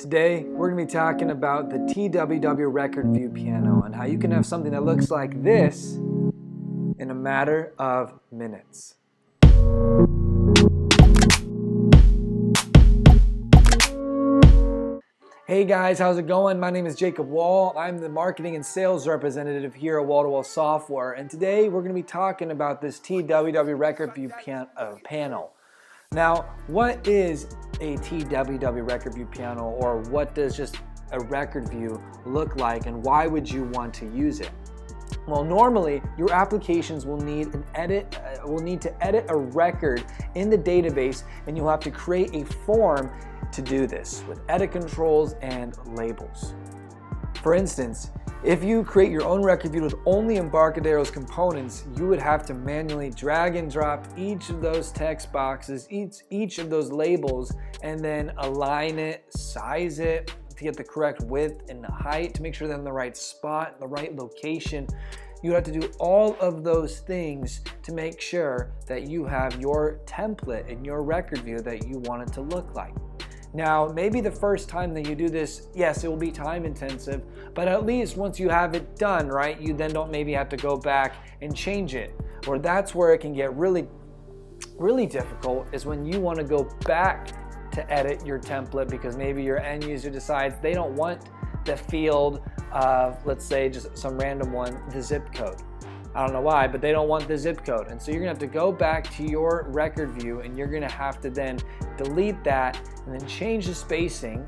Today, we're going to be talking about the TwwRecordViewPanel and how you can have something that looks like this in a matter of minutes. Hey guys, how's it going? My name is Jacob Wall. I'm the marketing and sales representative here at Woll2Woll Software, and today we're going to be talking about this TwwRecordViewPanel. Now, what is a TwwRecordViewPanel, or what does just a record view look like, and why would you want to use it? Well, normally your applications will need to edit a record in the database, and you'll have to create a form to do this with edit controls and labels. For instance, if you create your own record view with only Embarcadero's components, you would have to manually drag and drop each of those text boxes, each of those labels, and then align it, size it to get the correct width and the height to make sure they're in the right spot, the right location. You have to do all of those things to make sure that you have your template in your record view that you want it to look like. Now, maybe the first time that you do this, yes, it will be time intensive, but at least once you have it done, right, you then don't maybe have to go back and change it. Or that's where it can get really difficult, is when you want to go back to edit your template because maybe your end user decides they don't want the field of, let's say, just some random one, the zip code. I don't know why, but they don't want the zip code. And so you're gonna have to go back to your record view, and you're gonna have to then delete that and then change the spacing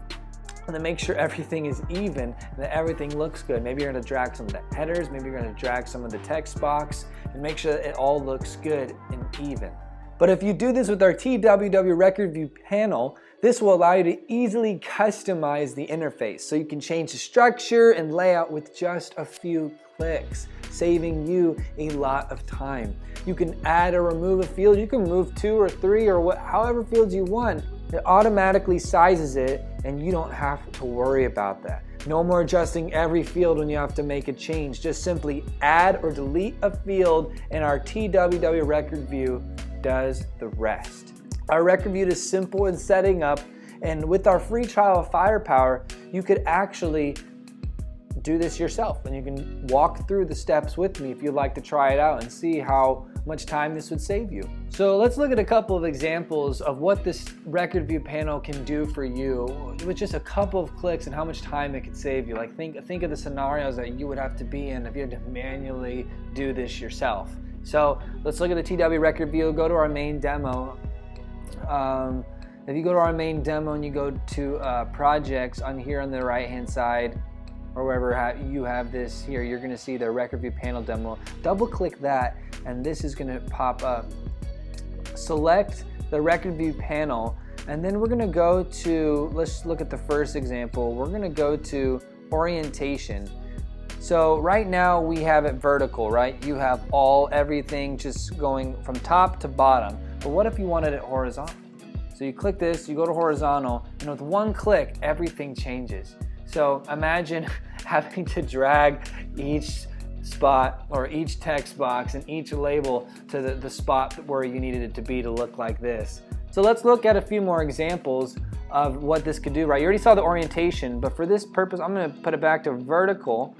and then make sure everything is even and that everything looks good. Maybe you're gonna drag some of the headers, maybe you're gonna drag some of the text box and make sure that it all looks good and even. But if you do this with our TwwRecordViewPanel, this will allow you to easily customize the interface. So you can change the structure and layout with just a few clicks, saving you a lot of time. You can add or remove a field. You can remove 2 or 3 or however fields you want. It automatically sizes it, and you don't have to worry about that. No more adjusting every field when you have to make a change. Just simply add or delete a field, and our TwwRecordView does the rest. Our record view is simple in setting up, and with our free trial of FirePower, you could actually do this yourself, and you can walk through the steps with me if you'd like to try it out and see how much time this would save you. So let's look at a couple of examples of what this record view panel can do for you with just a couple of clicks and how much time it could save you. Like think of the scenarios that you would have to be in if you had to manually do this yourself. So let's look at the TwwRecordView. Go to our main demo. If you go to our main demo and you go to projects on here on the right hand side, or wherever you have this here, you're gonna see the record view panel demo. Double click that, and this is gonna pop up. Select the record view panel, and then we're gonna go to, let's look at the first example. We're gonna go to orientation. So right now we have it vertical, right? You have everything just going from top to bottom. But what if you wanted it horizontal? So you click this, you go to horizontal, and with one click, everything changes. So imagine having to drag each spot or each text box and each label to the spot where you needed it to be to look like this. So let's look at a few more examples of what this could do, right? You already saw the orientation, but for this purpose, I'm gonna put it back to vertical.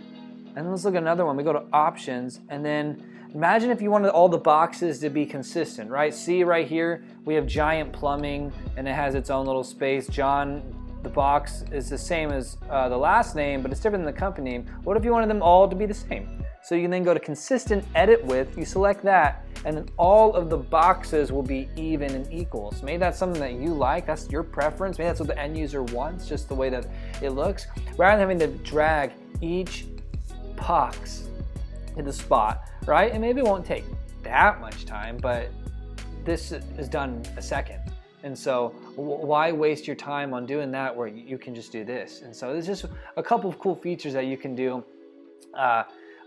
And let's look at another one. We go to options, and then imagine if you wanted all the boxes to be consistent, right? See right here, we have Giant Plumbing, and it has its own little space. John, the box is the same as the last name, but it's different than the company name. What if you wanted them all to be the same? So you can then go to consistent edit width, you select that, and then all of the boxes will be even and equal. So maybe that's something that you like, that's your preference, maybe that's what the end user wants, just the way that it looks. Rather than having to drag each box to the spot, right? And maybe it won't take that much time, but this is done in a second. And so why waste your time on doing that where you can just do this? And so there's just a couple of cool features that you can do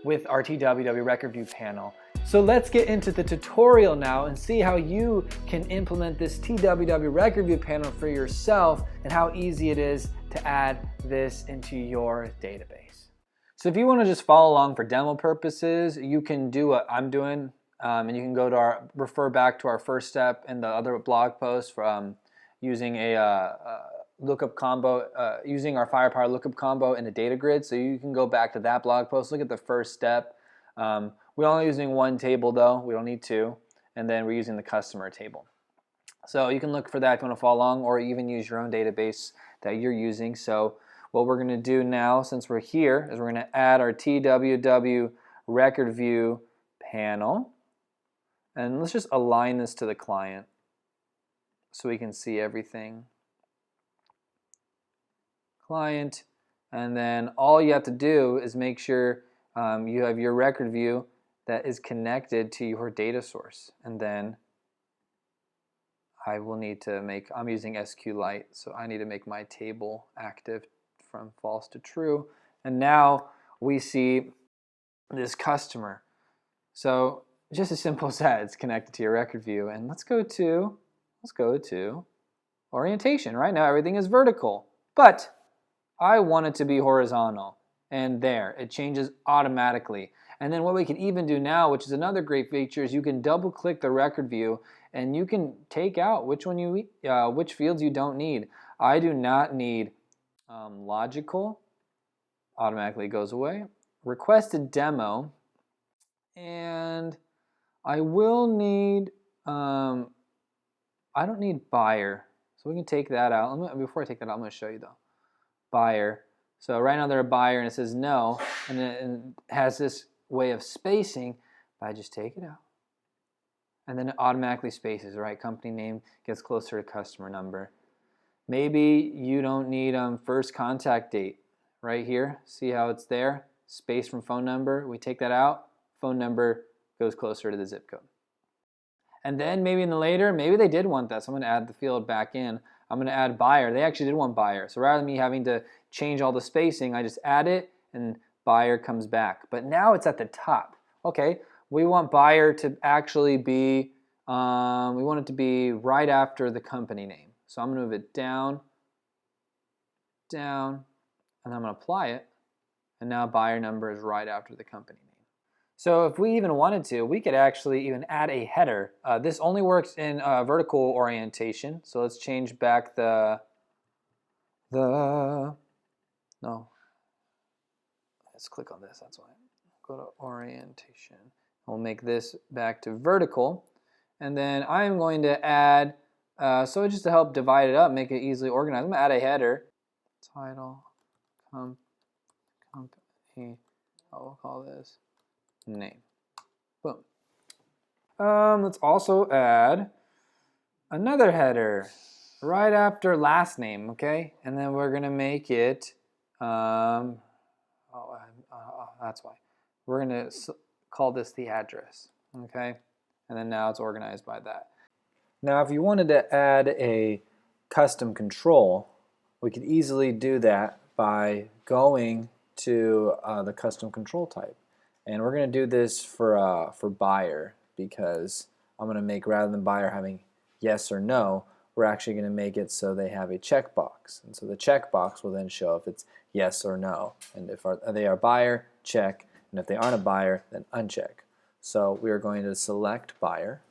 with our TwwRecordViewPanel. So let's get into the tutorial now and see how you can implement this TwwRecordViewPanel for yourself and how easy it is to add this into your database. So if you want to just follow along for demo purposes, you can do what I'm doing. And you can go to refer back to our first step in the other blog post from using a lookup combo, using our FirePower lookup combo in a data grid. So you can go back to that blog post, look at the first step. We're only using one table though, we don't need two. And then we're using the customer table. So you can look for that if you want to follow along, or even use your own database that you're using. So what we're going to do now, since we're here, is we're going to add our TwwRecordViewPanel. And let's just align this to the client so we can see everything. Client, and then all you have to do is make sure you have your record view that is connected to your data source. And then I will need to make, I'm using SQLite, so I need to make my table active from false to true. And now we see this customer. So just as simple as that, it's connected to your record view. And let's go to orientation. Right now everything is vertical, but I want it to be horizontal. And there, it changes automatically. And then what we can even do now, which is another great feature, is you can double click the record view and you can take out which fields you don't need. I do not need logical, automatically goes away. Requested demo, and I will need, I don't need buyer, so we can take that out. Before I take that out, I'm going to show you though. Buyer. So right now they're a buyer and it says no, and it has this way of spacing, but I just take it out. And then it automatically spaces, right? Company name gets closer to customer number. Maybe you don't need first contact date right here. See how it's there? Space from phone number. We take that out. Phone number goes closer to the zip code. And then maybe in the later, maybe they did want that. So I'm going to add the field back in. I'm going to add buyer. They actually did want buyer. So rather than me having to change all the spacing, I just add it and buyer comes back. But now it's at the top. Okay, we want buyer to actually be, we want it to be right after the company name. So I'm going to move it down, down, and I'm going to apply it. And now buyer number is right after the company name. So if we even wanted to, we could actually even add a header. This only works in vertical orientation. So let's change back no. Let's click on this, that's why. Go to orientation. We'll make this back to vertical. And then I'm going to add, so just to help divide it up, make it easily organized, I'm going to add a header. Title, company, I'll call this name. Boom. Let's also add another header right after last name, okay? And then we're going to make it, that's why. We're going to call this the address, okay? And then now it's organized by that. Now if you wanted to add a custom control, we could easily do that by going to the custom control type. And we're going to do this for buyer, because I'm going to make, rather than buyer having yes or no, we're actually going to make it so they have a checkbox. And so the checkbox will then show if it's yes or no. And if they are buyer, check. And if they aren't a buyer, then uncheck. So we are going to select buyer.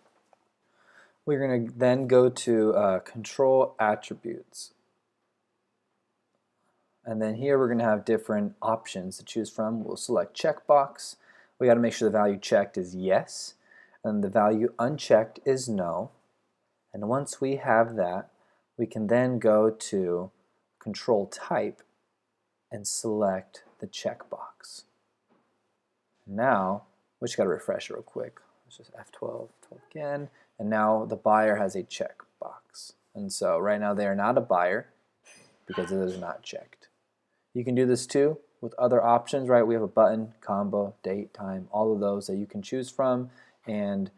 We're going to then go to control attributes. And then here we're going to have different options to choose from. We'll select checkbox. We got to make sure the value checked is yes, and the value unchecked is no. And once we have that, we can then go to control type and select the checkbox. Now, we just got to refresh it real quick. Let's just F12 again, and now the buyer has a checkbox. And so right now they are not a buyer because it is not checked. You can do this too with other options, right? We have a button, combo, date, time, all of those that you can choose from and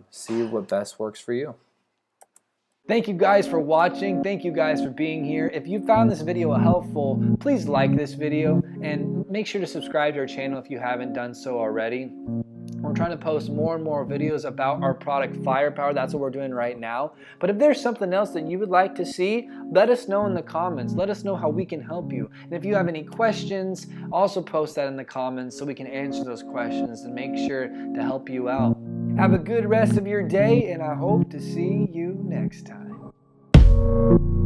see what best works for you. Thank you guys for watching. Thank you guys for being here. If you found this video helpful, please like this video and make sure to subscribe to our channel if you haven't done so already. We're trying to post more and more videos about our product FirePower. That's what we're doing right now. But if there's something else that you would like to see, let us know in the comments. Let us know how we can help you. And if you have any questions, also post that in the comments so we can answer those questions and make sure to help you out. Have a good rest of your day, and I hope to see you next time.